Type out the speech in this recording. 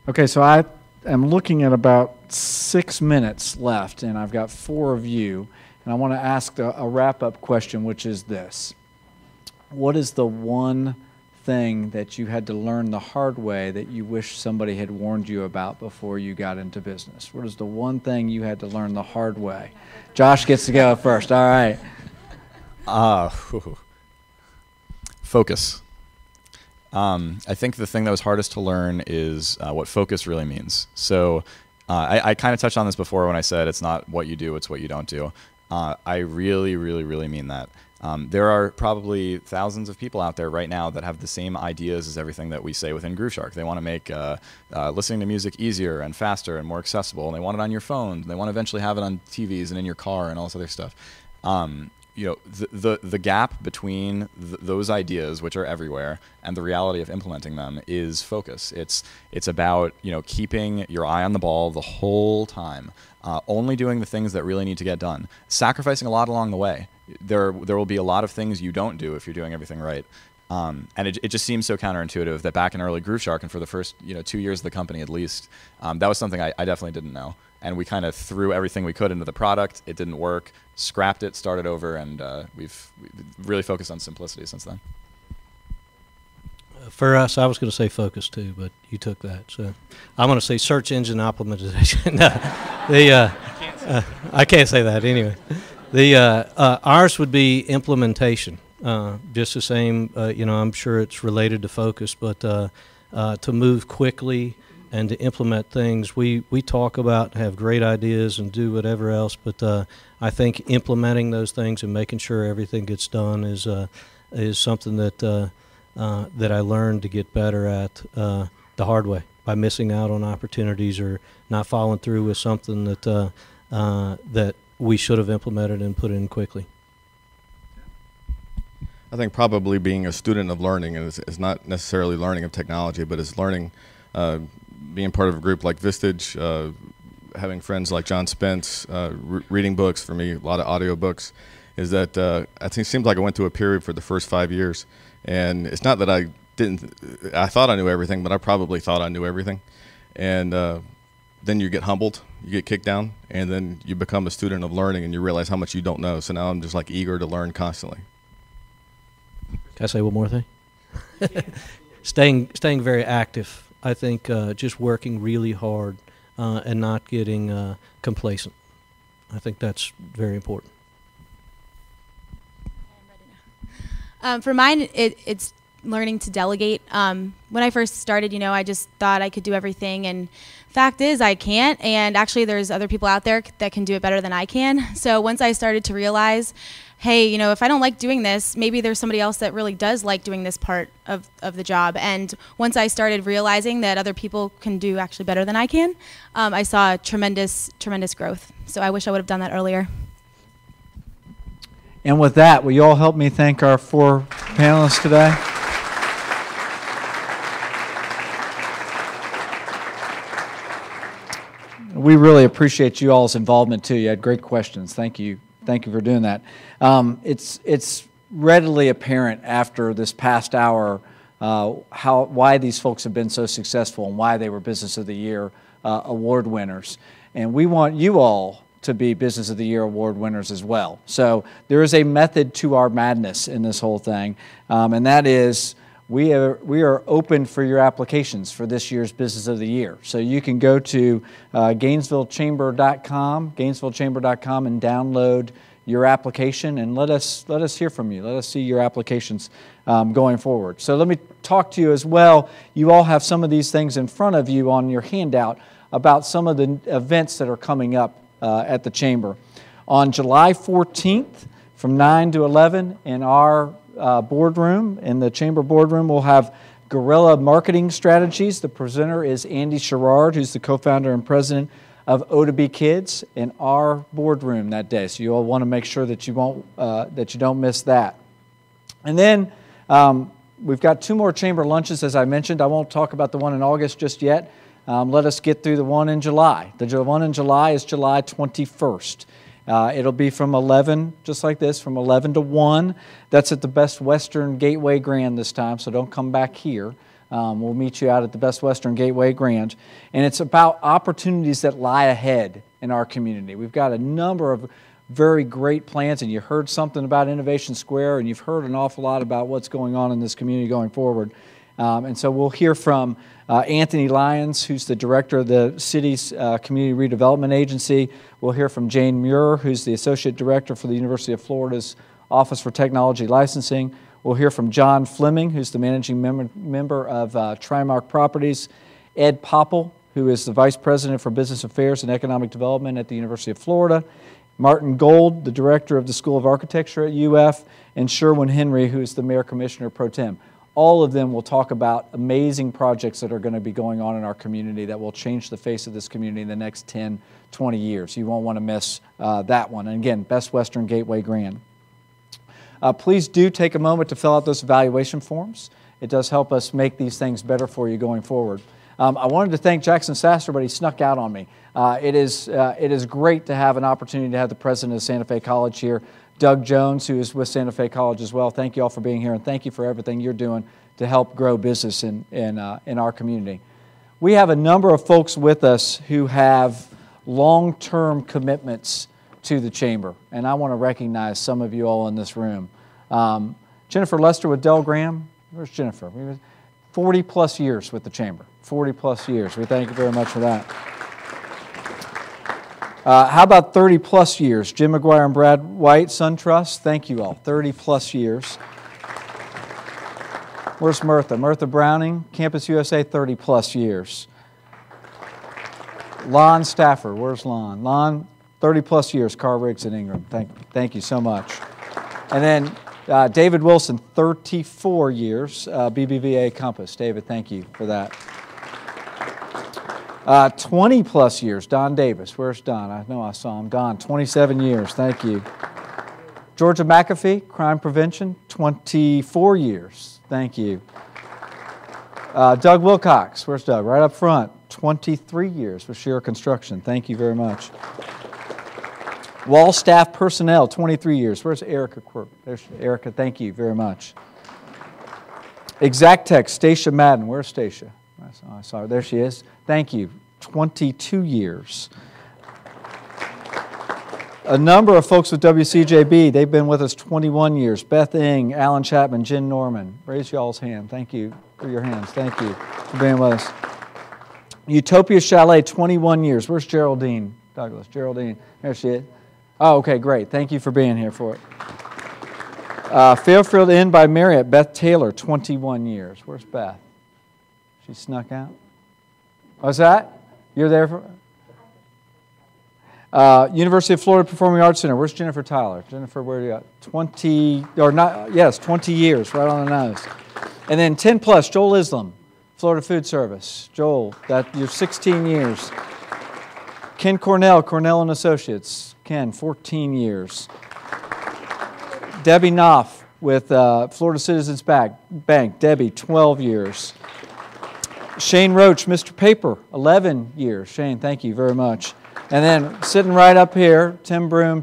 Okay, so I am looking at about 6 minutes left, and I've got 4 of you, and I want to ask a wrap-up question, which is this. What is the one thing that you had to learn the hard way that you wish somebody had warned you about before you got into business? What is the one thing you had to learn the hard way? Josh gets to go first. All right. Focus. I think the thing that was hardest to learn is what focus really means. So I kind of touched on this before when I said it's not what you do, it's what you don't do. I really, really, really mean that. There are probably thousands of people out there right now that have the same ideas as everything that we say within GrooveShark. They want to make listening to music easier and faster and more accessible, and they want it on your phone. They want to eventually have it on TVs and in your car and all this other stuff. You know, the gap between those ideas, which are everywhere, and the reality of implementing them is focus. It's about, you know, keeping your eye on the ball the whole time, only doing the things that really need to get done, sacrificing a lot along the way. There will be a lot of things you don't do if you're doing everything right. And it just seems so counterintuitive that back in early GrooveShark and for the first 2 years of the company at least, that was something I definitely didn't know. And we kind of threw everything we could into the product. It didn't work, scrapped it, started over, and we've really focused on simplicity since then. For us, I was going to say focus too, but you took that. So I'm going to say search engine optimization. I can't say that anyway. Ours would be implementation. Just the same, I'm sure it's related to focus, but to move quickly and to implement things. We talk about, have great ideas and do whatever else, but I think implementing those things and making sure everything gets done is something that I learned to get better at the hard way by missing out on opportunities or not following through with something that we should have implemented and put in quickly. I think probably being a student of learning is not necessarily learning of technology, but is learning, being part of a group like Vistage, having friends like John Spence, reading books, for me, a lot of audio books, is that I think it seems like I went through a period for the first 5 years. And it's not that I thought I knew everything, but I probably thought I knew everything. And then you get humbled, you get kicked down, and then you become a student of learning and you realize how much you don't know. So now I'm just like eager to learn constantly. Can I say one more thing? Staying very active. I think just working really hard and not getting complacent. I think that's very important. For mine, it's learning to delegate. When I first started, I just thought I could do everything, and fact is I can't, and actually there's other people out there that can do it better than I can. So once I started to realize, hey, if I don't like doing this, maybe there's somebody else that really does like doing this part of the job. And once I started realizing that other people can do actually better than I can, I saw tremendous growth. So I wish I would have done that earlier. And with that, will you all help me thank our 4 panelists today? We really appreciate you all's involvement too. You had great questions. Thank you. Thank you for doing that. It's readily apparent after this past hour why these folks have been so successful and why they were Business of the Year award winners. And we want you all to be Business of the Year award winners as well. So there is a method to our madness in this whole thing, and that is we are open for your applications for this year's Business of the Year. So you can go to GainesvilleChamber.com, GainesvilleChamber.com, and download your application, and let us hear from you. Let us see your applications going forward. So let me talk to you as well. You all have some of these things in front of you on your handout about some of the events that are coming up at the Chamber. On July 14th from 9 to 11 in our boardroom, in the Chamber boardroom, we'll have Guerrilla Marketing Strategies. The presenter is Andy Sherrard, who's the co-founder and president of O2B Kids, in our boardroom that day. So you all want to make sure that you don't miss that. And then we've got 2 more Chamber lunches, as I mentioned. I won't talk about the one in August just yet. Let us get through the one in July. The one in July is July 21st. It'll be from 11, just like this, from 11 to 1. That's at the Best Western Gateway Grand this time, so don't come back here. We'll meet you out at the Best Western Gateway Grand. And it's about opportunities that lie ahead in our community. We've got a number of very great plans, and you heard something about Innovation Square, and you've heard an awful lot about what's going on in this community going forward. And so we'll hear from Anthony Lyons, who's the director of the city's Community Redevelopment Agency. We'll hear from Jane Muir, who's the associate director for the University of Florida's Office for Technology Licensing. We'll hear from John Fleming, who's the managing member of Trimark Properties. Ed Popple, who is the vice president for Business Affairs and Economic Development at the University of Florida. Martin Gold, the director of the School of Architecture at UF, and Sherwin Henry, who is the mayor commissioner pro tem. All of them will talk about amazing projects that are going to be going on in our community that will change the face of this community in the next 10, 20 years. You won't want to miss that one. And again, Best Western Gateway Grand. Please do take a moment to fill out those evaluation forms. It does help us make these things better for you going forward. I wanted to thank Jackson Sasser, but he snuck out on me. It is great to have an opportunity to have the president of Santa Fe College here, Doug Jones, who is with Santa Fe College as well. Thank you all for being here, and thank you for everything you're doing to help grow business in our community. We have a number of folks with us who have long-term commitments to the Chamber, and I want to recognize some of you all in this room. Jennifer Lester with Del Graham. Where's Jennifer? 40 plus years with the Chamber. 40 plus years. We thank you very much for that. How about 30 plus years? Jim McGuire and Brad White, SunTrust. Thank you all. 30 plus years. Where's Mirtha? Mirtha Browning, Campus USA, 30 plus years. Lon Stafford. Where's Lon? Lon, 30 plus years, Carr Riggs and Ingram. Thank you so much. And then David Wilson, 34 years, BBVA Compass. David, thank you for that. 20 plus years, Don Davis. Where's Don? I know I saw him. Don, 27 years. Thank you. Georgia McAfee, Crime Prevention, 24 years. Thank you. Doug Wilcox. Where's Doug? Right up front. 23 years with Shearer Construction. Thank you very much. Wall Staff Personnel, 23 years. Where's Erica Quirk? There's Erica. Thank you very much. Exactech, Stacia Madden. Where's Stacia? I saw her. There she is. Thank you. 22 years. A number of folks with WCJB, they've been with us 21 years. Beth Ing, Alan Chapman, Jen Norman. Raise y'all's hand. Thank you for your hands. Thank you for being with us. Utopia Chalet, 21 years. Where's Geraldine Douglas? Geraldine. There she is. Oh, okay, great. Thank you for being here for it. Fairfield Inn by Marriott, Beth Taylor, 21 years. Where's Beth? She snuck out. What's that? You're there for? University of Florida Performing Arts Center. Where's Jennifer Tyler? Jennifer, where are you at? 20, or not, yes, 20 years, right on the nose. And then 10 plus, Joel Islam, Florida Food Service. Joel, you're 16 years. Ken Cornell, Cornell and Associates. Ken, 14 years. Debbie Knopf with Florida Citizens Bank. Debbie, 12 years. Shane Roach, Mr. Paper, 11 years. Shane, thank you very much. And then sitting right up here, Tim Broom,